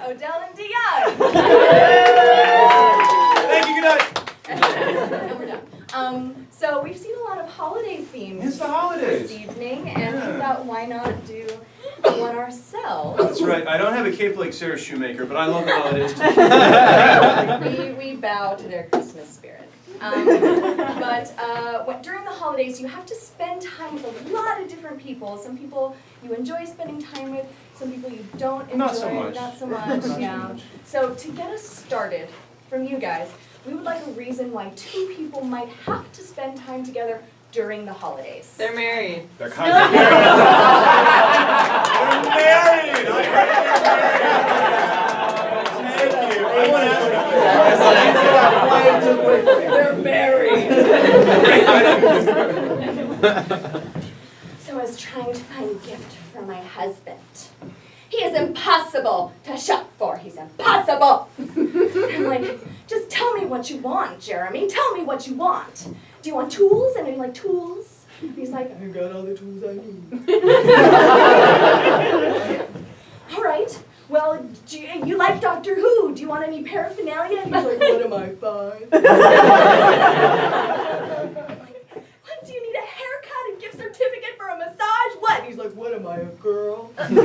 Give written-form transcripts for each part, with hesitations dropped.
Odell and Dejong. Thank you, good night. And we're done. So we've seen a lot of holiday themes It's the holidays. this evening, and we thought, why not do one ourselves? That's right. I don't have a cape like Sarah Shoemaker, but I love the holidays too. We bow to their Christmas spirit. During the holidays, you have to spend time with a lot of different people. Some people you enjoy spending time with, some people you don't enjoy. Not so much. Not so much, yeah. So to get us started, from you guys, we would like a reason why two people might have to spend time together during the holidays. They're married. They're kind of married. They're married. Thank you. I want to ask They're married. So I was trying to find a gift for my husband. He is impossible to shop for. He's impossible. I'm like, just tell me what you want, Jeremy. Tell me what you want. Do you want tools? And I'm like, tools? He's like, I got all the tools I need. All right. Well, do you like Doctor Who? Do you want any paraphernalia? And he's like, what am I, 5? What, do you need a haircut, a gift certificate for a massage? What? And he's like, what am I, a girl? He's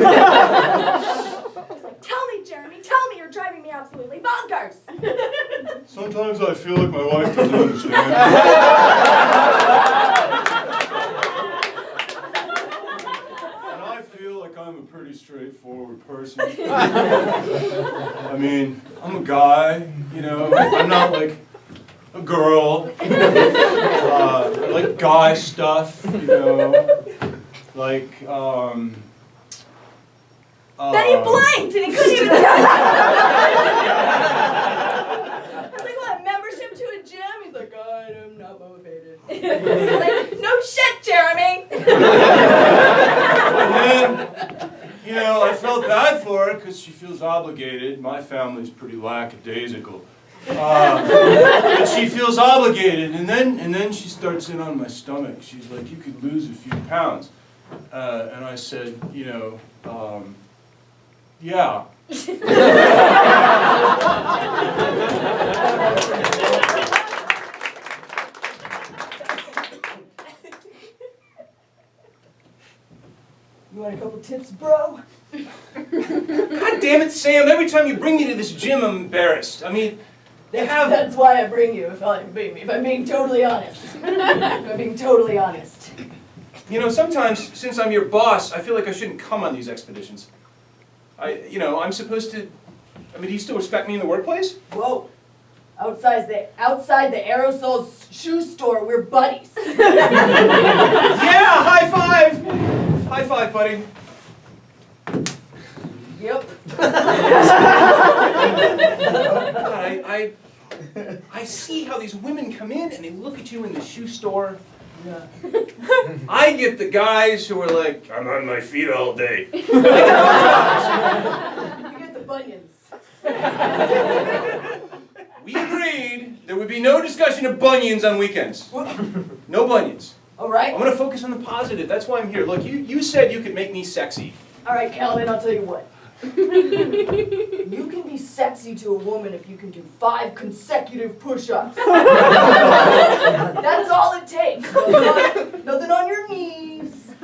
like, tell me, Jeremy, tell me, you're driving me absolutely bonkers. Sometimes I feel like my wife doesn't understand. And I feel like I'm a pretty straightforward person. I mean, I'm a guy, you know, I'm not like a girl. I like guy stuff, you know, like, Then he blanked and he couldn't even tell me. I was like, what, membership to a gym? He's like, I'm not motivated. Like, no shit, Jeremy. And then, you know, I felt bad for her because she feels obligated. My family's pretty lackadaisical. But she feels obligated, and then she starts in on my stomach. She's like, you could lose a few pounds. And I said, you know, yeah. You want a couple tips, bro? God damn it, Sam, every time you bring me to this gym, I'm embarrassed. I mean, they have... That's why I bring you, if I'm being totally honest. If I'm being totally honest. You know, sometimes, since I'm your boss, I feel like I shouldn't come on these expeditions. I'm supposed to... I mean, do you still respect me in the workplace? Whoa. Outside the aerosol shoe store, we're buddies. Yeah, high five! High five, buddy. Yep. I see how these women come in and they look at you in the shoe store. Yeah. I get the guys who are like, I'm on my feet all day. You get the bunions. We agreed there would be no discussion of bunions on weekends. No bunions. All right. I'm going to focus on the positive. That's why I'm here. Look, you said you could make me sexy. All right, Calvin, I'll tell you what. You can be sexy to a woman if you can do 5 consecutive push-ups. That's all it takes. Nothing on your knees.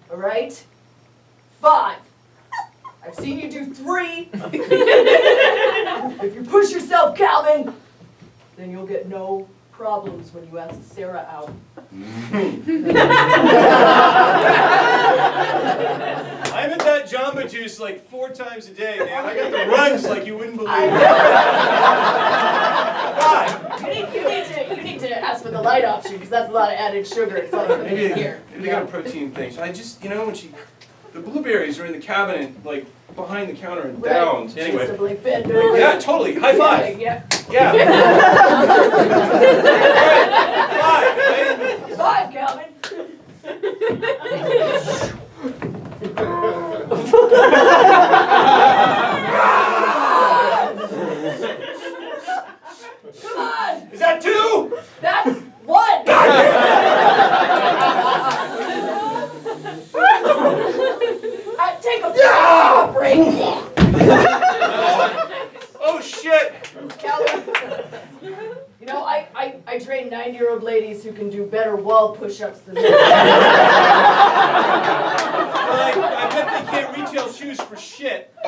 All right? 5. I've seen you do 3. If you push yourself, Calvin, then you'll get no problems when you ask Sarah out. I'm at that Jamba Juice like 4 times a day, man. I got the runs like you wouldn't believe. 5. You need to ask for the light option because that's a lot of added sugar. It's all Maybe here. they got a protein thing. So I just, when the blueberries are in the cabinet, like behind the counter and down. Anyway. Just to like bend over. Yeah, totally. High five. Yeah. Yeah. All right. 5. 5, Calvin. Come on. Is that 2? That's 1. Take a break. old ladies who can do better wall push-ups than me. Well, I bet they can't retail shoes for shit. I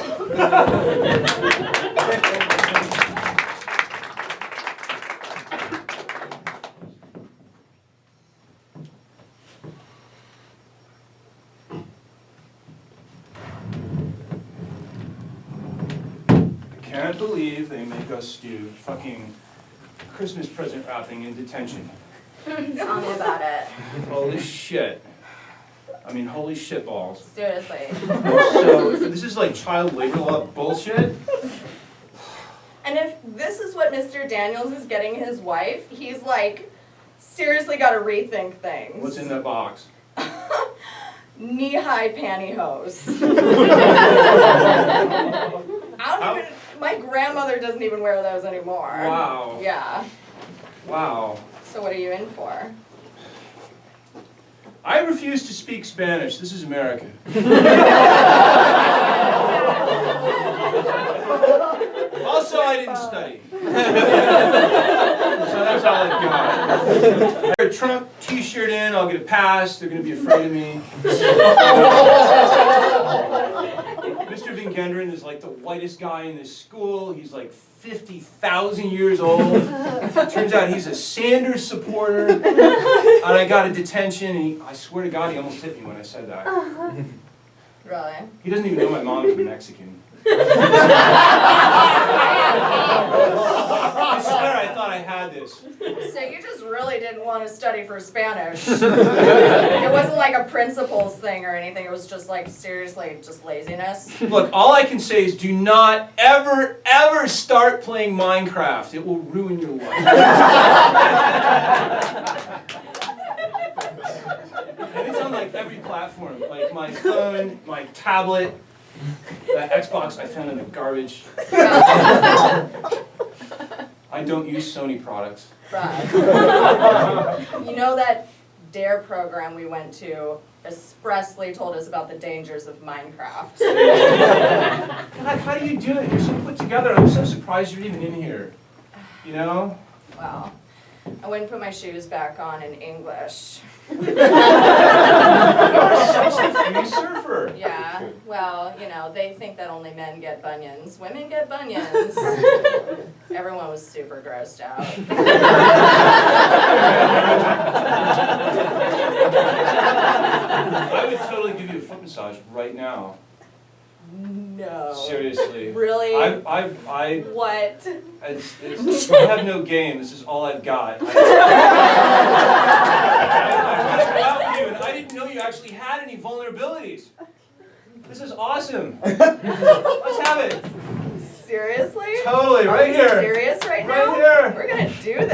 can't believe they make us do fucking Christmas present wrapping in detention. Tell me about it. Holy shit. I mean, holy shit balls. Seriously. So, this is like child labor law bullshit? And if this is what Mr. Daniels is getting his wife, he's like, seriously got to rethink things. What's in that box? Knee-high pantyhose. I don't even, my grandmother doesn't even wear those anymore. Wow. Yeah. Wow. So what are you in for? I refuse to speak Spanish. This is America. Also, I didn't study. So that's all I've got. I wear a Trump t-shirt in, I'll get a pass, they're going to be afraid of me. Mr. Van Genderen is like the whitest guy in this school. He's like 50,000 years old. Turns out he's a Sanders supporter. And I got a detention, and I swear to God, he almost hit me when I said that. Really? He doesn't even know my mom is Mexican. I swear I thought I had this. So you just really didn't want to study for Spanish. It wasn't like a principles thing or anything. It was just like, seriously, just laziness. Look, all I can say is do not ever, ever start playing Minecraft. It will ruin your life. And it's on like every platform. Like my phone, my tablet, that Xbox I found in the garbage. I don't use Sony products. Right. You know that DARE program we went to expressly told us about the dangers of Minecraft. God, how do you do it? You're so put together. I'm so surprised you're even in here. You know? Well, I wouldn't put my shoes back on in English. You're such a free surfer. Yeah, well, you know, they think that only men get bunions. Women get bunions. Everyone was super grossed out. I would totally give you a foot massage right now. No. Seriously. Really? I What? I have no game. This is all I've got. I without you, and I didn't know you actually had any vulnerabilities. This is awesome. Let's have it. Seriously? Totally, Are right you here. serious right now? Right here. We're gonna do this.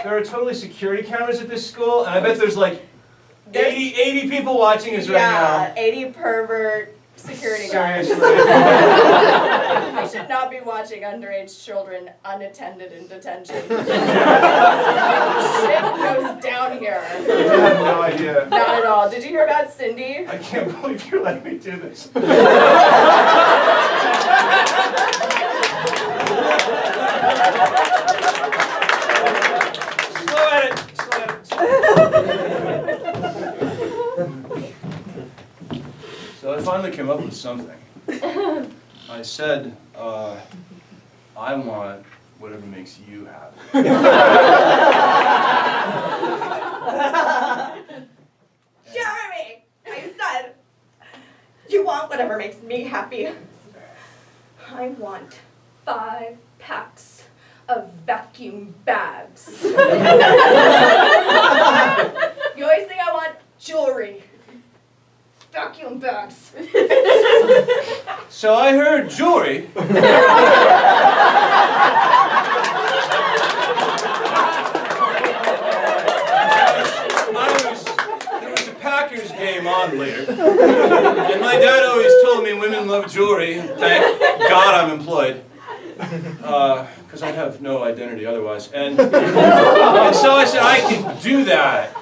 There are totally security cameras at this school, and I bet there's like 80 people watching us right now. Yeah, 80 pervert security guards. Seriously. I should not be watching underage children unattended in detention. Shit goes down here. I have no idea. Not at all. Did you hear about Cindy? I can't believe you're letting me do this. Slow at it. So I finally came up with something. I said, I want whatever makes you happy. Jeremy! I said, you want whatever makes me happy. I want 5 packs of vacuum bags. You always think I want jewelry. Vacuum bags. So I heard jewelry. There was a Packers game on later. And my dad always told me women love jewelry. Thank God I'm employed. Because I'd have no identity otherwise. And so I said, I can do that.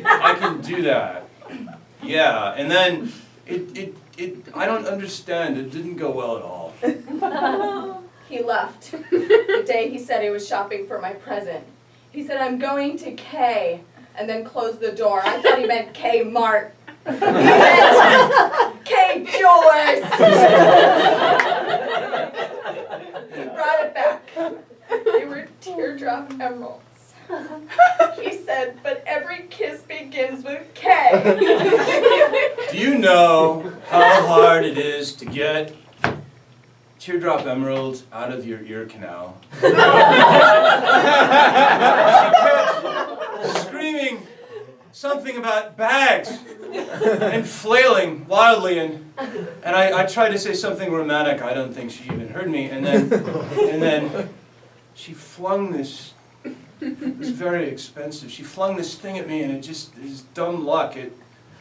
I can do that. Yeah, and then I don't understand. It didn't go well at all. He left the day he said he was shopping for my present. He said, I'm going to K, and then closed the door. I thought he meant K-Mart. He meant K-Jewelers. He brought it back. They were teardrop emeralds. He said, but every kiss begins with K. Do you know how hard it is to get teardrop emeralds out of your ear canal? She kept screaming something about bags and flailing wildly, and I tried to say something romantic. I don't think she even heard me, and then she flung this. It was very expensive. She flung this thing at me, and it just is dumb luck.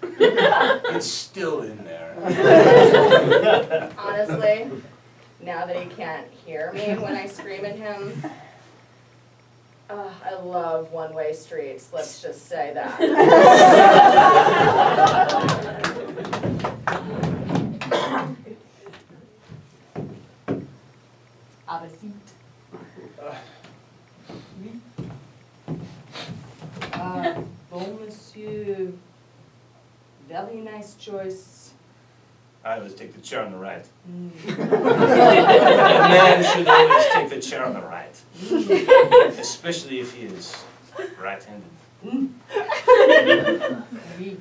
It's still in there. Honestly, now that he can't hear me when I scream at him, I love one-way streets, let's just say that. Have a seat. Bon, monsieur. Very nice choice. I always take the chair on the right. Mm. A man should always take the chair on the right. Especially if he is right-handed. Oui.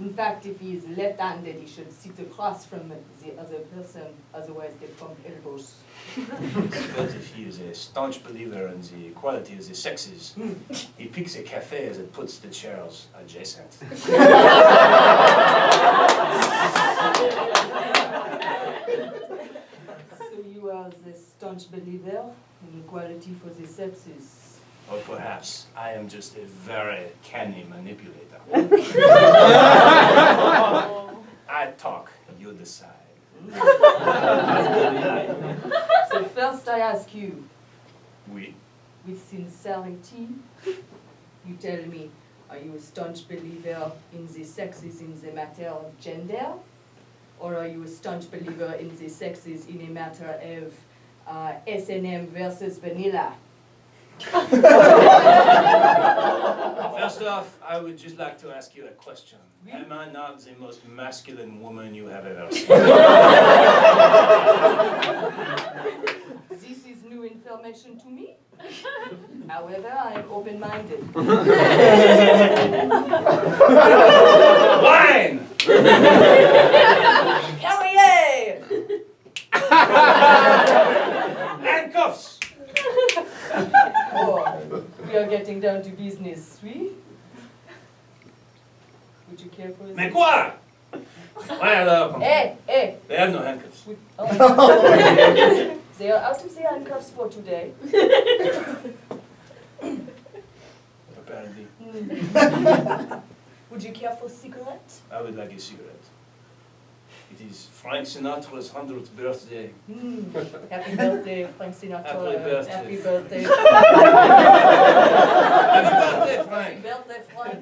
In fact, if he is left-handed, he should sit across from the other person, otherwise they bump elbows. But if he is a staunch believer in the equality of the sexes, he picks a cafe as it puts the chairs adjacent. So you are the staunch believer in equality for the sexes. Or perhaps I am just a very canny manipulator. I talk, you decide. So first I ask you, Oui. with sincerity, you tell me, are you a staunch believer in the sexes in the matter of gender? Or are you a staunch believer in the sexes in a matter of S&M versus vanilla? First off, I would just like to ask you a question. Am I not the most masculine woman you have ever seen? This is new information to me. However, I am open-minded. Wine! Perrier! Handcuffs! Oh, we are getting down to business, oui? Would you care for this? Mais quoi? Ouais, alors. Hey, hey! They have no handcuffs. Oh. They are out of the handcuffs for today. Apparently. Would you care for a cigarette? I would like a cigarette. It is Frank Sinatra's 100th birthday. Happy birthday, Frank Sinatra. Happy birthday. Happy birthday. Happy birthday, Happy Frank! birthday, Frank.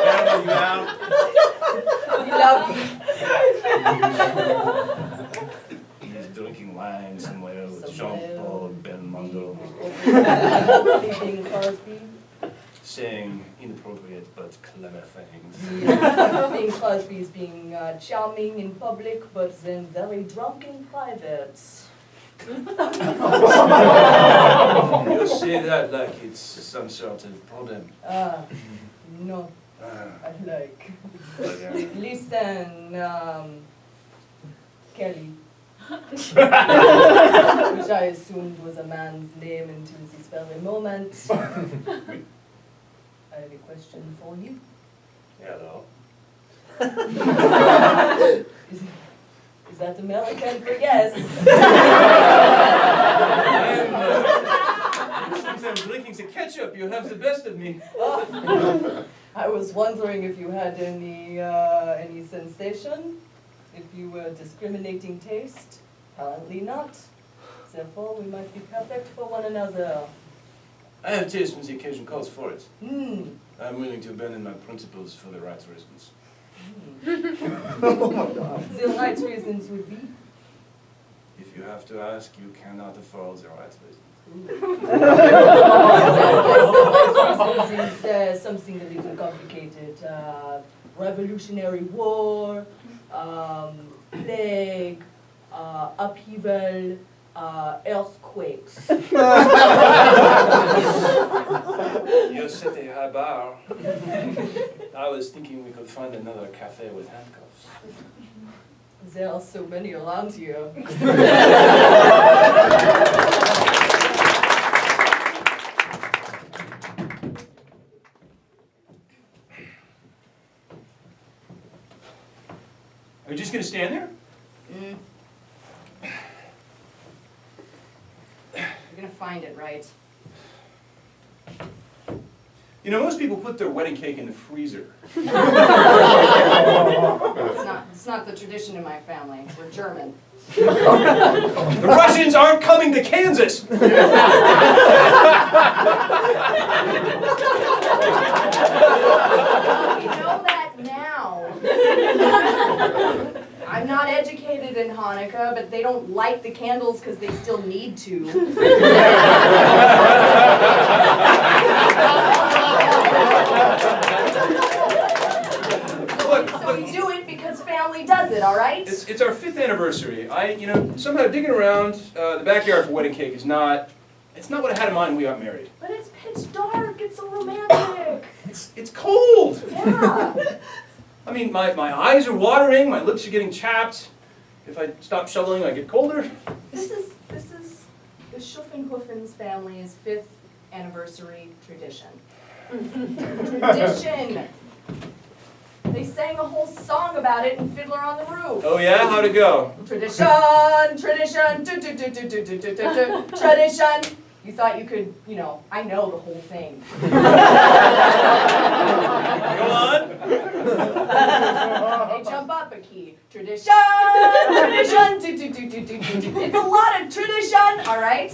Wherever you are. We love you. He is drinking wine somewhere with Somewhere. Jean-Paul Belmondo, Bing Crosby. saying inappropriate but clever things. Bing Crosby is being charming in public, but then very drunk in private. You say that like it's some sort of problem. No, I like. But, Listen, Kelly. Which I assumed was a man's name until this very moment. I have a question for you. hello. Is that American for yes? Since I'm drinking the ketchup, you have the best of me. I was wondering if you had any sensation, if you were discriminating taste. Apparently not. Therefore, we might be perfect for one another. I have taste when the occasion calls for it. Hmm. I'm willing to abandon my principles for the right reasons. Oh my God. The right reasons would be? If you have to ask, you cannot afford the right reason. Is something a little complicated. Revolutionary war, plague, upheaval, earthquakes. You set a high bar. I was thinking we could find another cafe with handcuffs. There are so many around here. Are you just going to stand there? You're gonna find it, right? You know, most people put their wedding cake in the freezer. It's not the tradition in my family. We're German. The Russians aren't coming to Kansas! You know that now. I'm not educated in Hanukkah, but they don't light the candles because they still need to. So we do it because family does it, all right? It's our 5th anniversary. Somehow digging around the backyard for wedding cake is not, it's not what I had in mind when we got married. But it's pitch dark. It's so romantic. It's cold! Yeah. I mean, my eyes are watering, my lips are getting chapped. If I stop shoveling, I get colder. This is the Schuffenhoffen's family's 5th anniversary tradition. Tradition. They sang a whole song about it in Fiddler on the Roof. Oh yeah? How'd it go? Tradition, tradition, do do do do do do do do tradition. You thought you could, I know the whole thing. Go on. They jump up a key. Tradition, tradition, do do do do do do do. It's a lot of tradition, all right?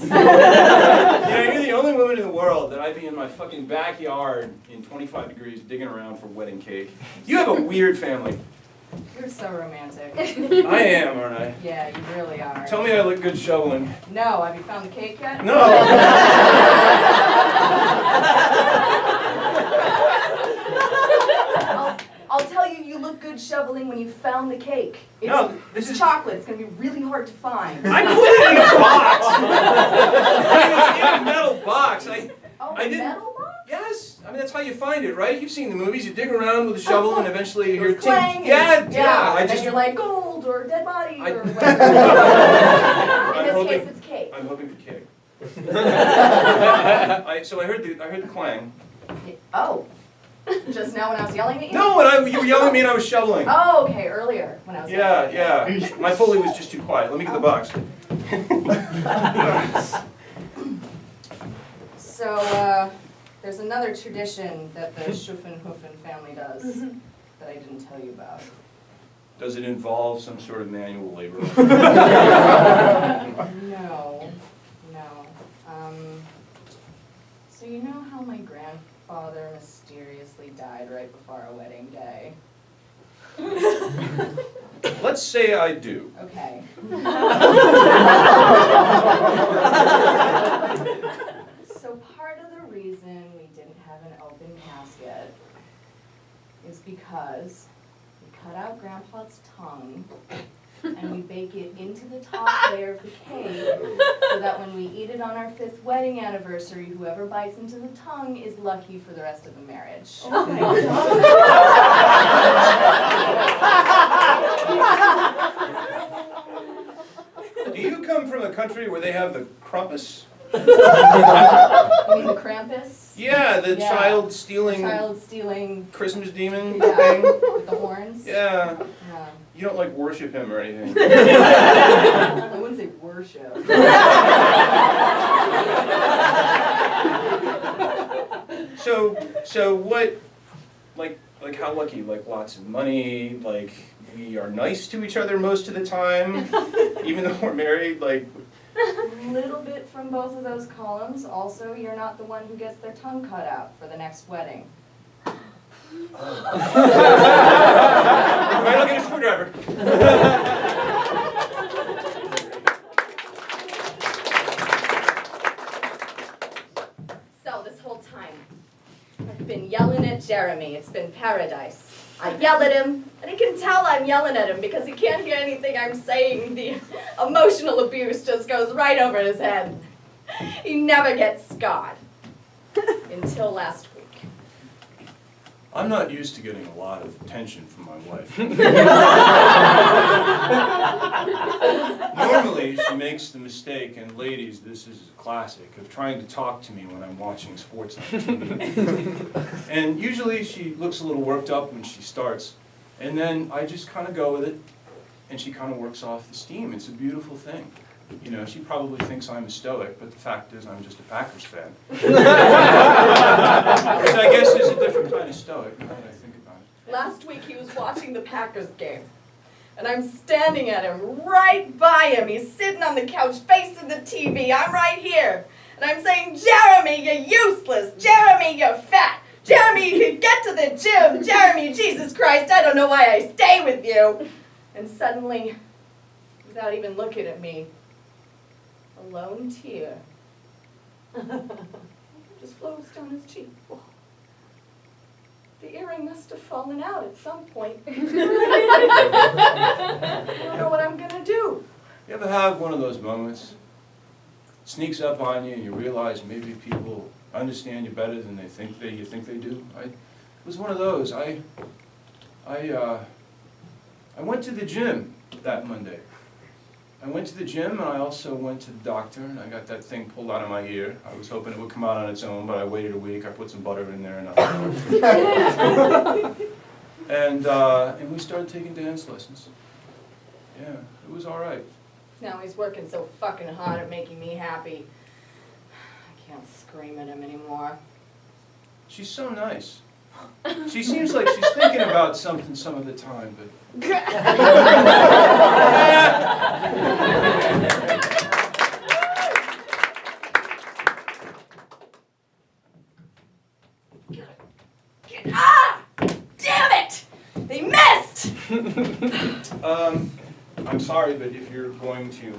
You're the only woman in the world that I'd be in my fucking backyard in 25 degrees digging around for wedding cake. You have a weird family. You're so romantic. I am, aren't I? Yeah, you really are. Tell me I look good shoveling. No, have you found the cake yet? No! I'll tell you, you look good shoveling when you found the cake. This is chocolate. It's going to be really hard to find. I put it in a box! It's in a metal box. I didn't. Metal box? Yes! I mean, that's how you find it, right? You've seen the movies. You dig around with a shovel and eventually you hear ting. Clang. Yeah. And then you're like, gold or dead body or whatever. In this case, it's cake. I'm hoping for cake. So I heard the clang. Oh. Just now when I was yelling at you? No, you were yelling at me and I was shoveling. Oh, okay, earlier when I was yelling. Yeah. My Foley was just too quiet. Let me get the box. So, there's another tradition that the Schuffenhofen family does that I didn't tell you about. Does it involve some sort of manual labor? No. So you know how my grandfather mysteriously died right before our wedding day? Let's say I do. Okay. So part of the reason we didn't have an open casket is because we cut out Grandpa's tongue and we bake it into the top layer of the cake so that when we eat it on our 5th wedding anniversary, whoever bites into the tongue is lucky for the rest of the marriage. Oh my God. Do you come from a country where they have the Krampus? You mean the Krampus? Yeah, the Yeah. child stealing Christmas demon thing. With the horns? Yeah. Yeah. You don't like worship him or anything. I wouldn't say worship. So what, like how lucky? Like lots of money, like we are nice to each other most of the time, even though we're married, like. A little bit from both of those columns. Also, you're not the one who gets their tongue cut out for the next wedding. Right, I'll get a screwdriver. So this whole time, I've been yelling at Jeremy. It's been paradise. I yell at him, and he can tell I'm yelling at him because he can't hear anything I'm saying. The emotional abuse just goes right over his head. He never gets scarred. Until last week. I'm not used to getting a lot of attention from my wife. Normally, she makes the mistake, and ladies, this is a classic, of trying to talk to me when I'm watching sports on TV. And usually she looks a little worked up when she starts, and then I just kind of go with it, and she kind of works off the steam. It's a beautiful thing. You know, she probably thinks I'm a stoic, but the fact is I'm just a Packers fan. Which I guess is a different kind of stoic, now that I think about it. Last week he was watching the Packers game. And I'm standing at him, right by him. He's sitting on the couch facing the TV. I'm right here. And I'm saying, Jeremy, you're useless. Jeremy, you're fat. Jeremy, you can get to the gym. Jeremy, Jesus Christ, I don't know why I stay with you. And suddenly, without even looking at me, a lone tear just flows down his cheek. The earring must have fallen out at some point. I don't know what I'm gonna do. You ever have one of those moments? It sneaks up on you and you realize maybe people understand you better than you think they do. It was one of those. I went to the gym that Monday. I went to the gym and I also went to the doctor and I got that thing pulled out of my ear. I was hoping it would come out on its own, but I waited a week. I put some butter in there and and we started taking dance lessons. Yeah, it was all right. Now he's working so fucking hard at making me happy. I can't scream at him anymore. She's so nice. She seems like she's thinking about something some of the time, but... Ah! Damn it! They missed! I'm sorry, but if you're going to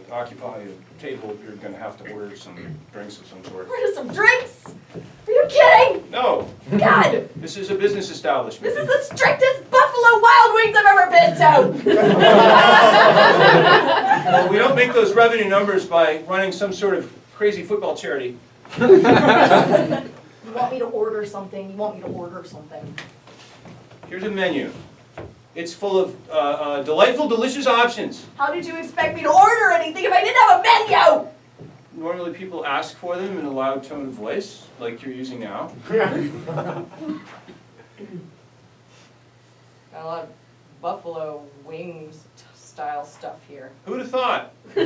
occupy a table, you're going to have to order some drinks of some sort. Order some drinks? Are you kidding? No. God! This is a business establishment. This is the strictest Buffalo Wild Wings I've ever been to! Well, we don't make those revenue numbers by running some sort of crazy football charity. You want me to order something? You want me to order something? Here's a menu. It's full of delightful, delicious options. How did you expect me to order anything if I didn't have a menu? Normally people ask for them in a loud tone of voice, like you're using now. Got a lot of buffalo wings style stuff here. Who'd have thought? We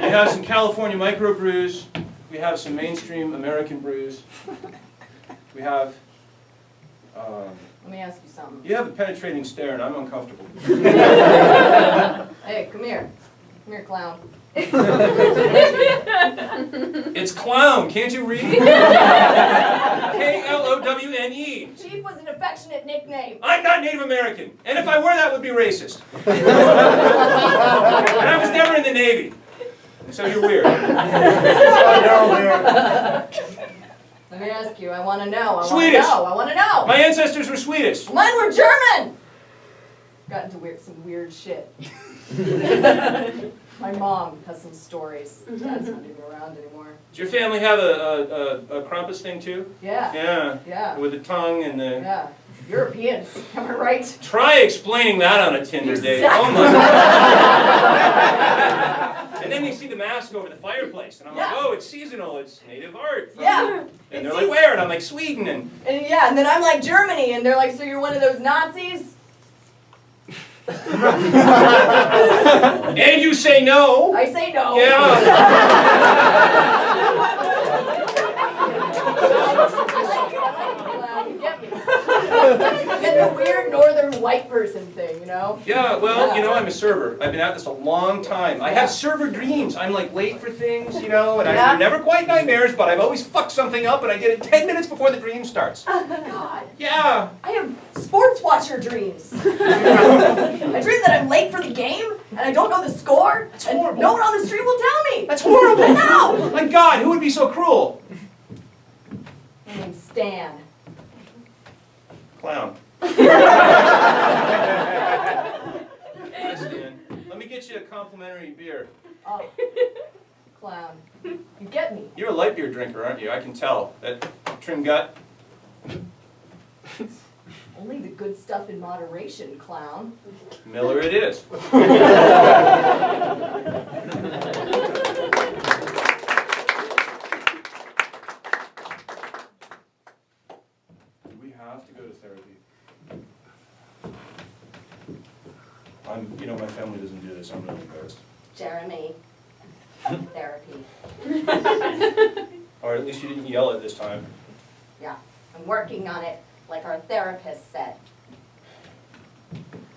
have some California microbrews. We have some mainstream American brews. We have... Let me ask you something. you have a penetrating stare and I'm uncomfortable. Hey, come here. Come here, clown. It's clown, can't you read? K-L-O-W-N-E. Chief was an affectionate nickname. I'm not Native American, and if I were, that would be racist. And I was never in the Navy, so you're weird. Let me ask you. I want to know. Swedish. I want to know. My ancestors were Swedish. Mine were German! Got into some weird shit. My mom has some stories. Dad's not even around anymore. Does your family have a Krampus thing too? Yeah. Yeah. Yeah. With the tongue and the... Yeah. Europeans. Am I right? Try explaining that on a Tinder date. Exactly. Oh my God. And then you see the mask over the fireplace, and I'm like, oh, it's seasonal. It's native art. Yeah. And they're like, where? And I'm like, Sweden. And And then I'm like, Germany, and they're like, so you're one of those Nazis? and you say no. I say no. Yeah. You get me. Get the weird northern white person thing, you know? Yeah, well, you know, I'm a server. I've been at this a long time. I have server dreams. I'm like late for things, you know, and they're never quite nightmares, but I've always fucked something up and I get it 10 minutes before the dream starts. God. Yeah. I have sports watcher dreams. I dream that I'm late for the game and I don't know the score. That's and horrible. no one on the street will tell me. That's horrible. I know. My God, who would be so cruel? My name's Stan. Clown. Yes, Dan. Let me get you a complimentary beer. Oh, clown. You get me. You're a light beer drinker, aren't you? I can tell. That trim gut. Only the good stuff in moderation, clown. Miller it is. Do we have to go to therapy? You know, my family doesn't do this. I'm really embarrassed. Jeremy, therapy. Or at least you didn't yell it this time. Yeah, I'm working on it, like our therapist said.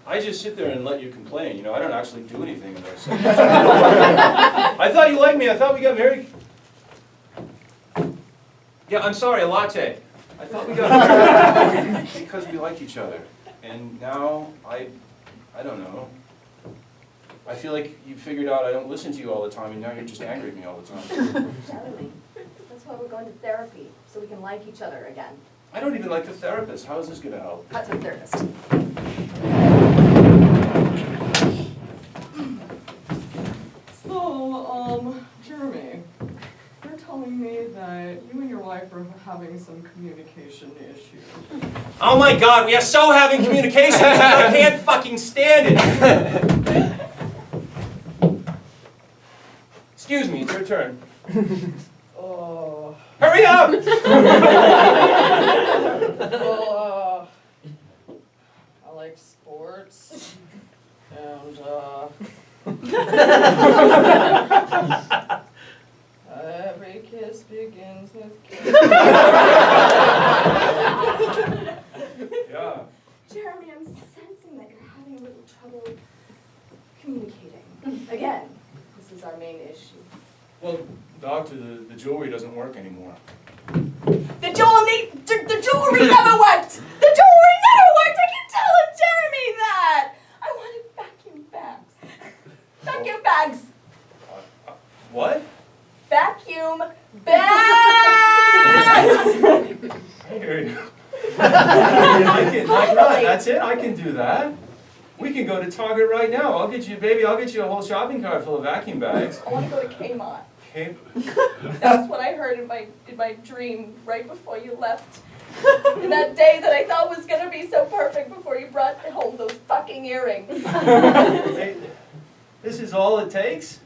I just sit there and let you complain. You know, I don't actually do anything in those seconds. I thought you liked me. I thought we got married. Yeah, I'm sorry, a latte. I thought we got married because we like each other. And now, I don't know. I feel like you figured out I don't listen to you all the time, and now you're just angry at me all the time. Jeremy, that's why we're going to therapy, so we can like each other again. I don't even like the therapist. How is this going to help? Cut to the therapist. So, Jeremy, you're telling me that you and your wife are having some communication issues. Oh my God, we are so having communication. I can't fucking stand it. Excuse me, it's your turn. Oh. Hurry up! Well, I like sports, and every kiss begins with kiss. Yeah. Jeremy, I'm sensing that you're having a little trouble communicating. Again, this is our main issue. Well, doctor, the jewelry doesn't work anymore. The jewelry never worked! The jewelry never worked! I keep telling Jeremy that! I wanted vacuum bags. Vacuum bags! What? Vacuum bags! I hear you. That's it, I can do that. We can go to Target right now. I'll get you a whole shopping cart full of vacuum bags. I want to go to Kmart. Okay. That's what I heard in my dream right before you left. And that day that I thought was going to be so perfect before you brought home those fucking earrings. Hey, this is all it takes?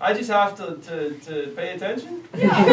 I just have to pay attention? Yeah.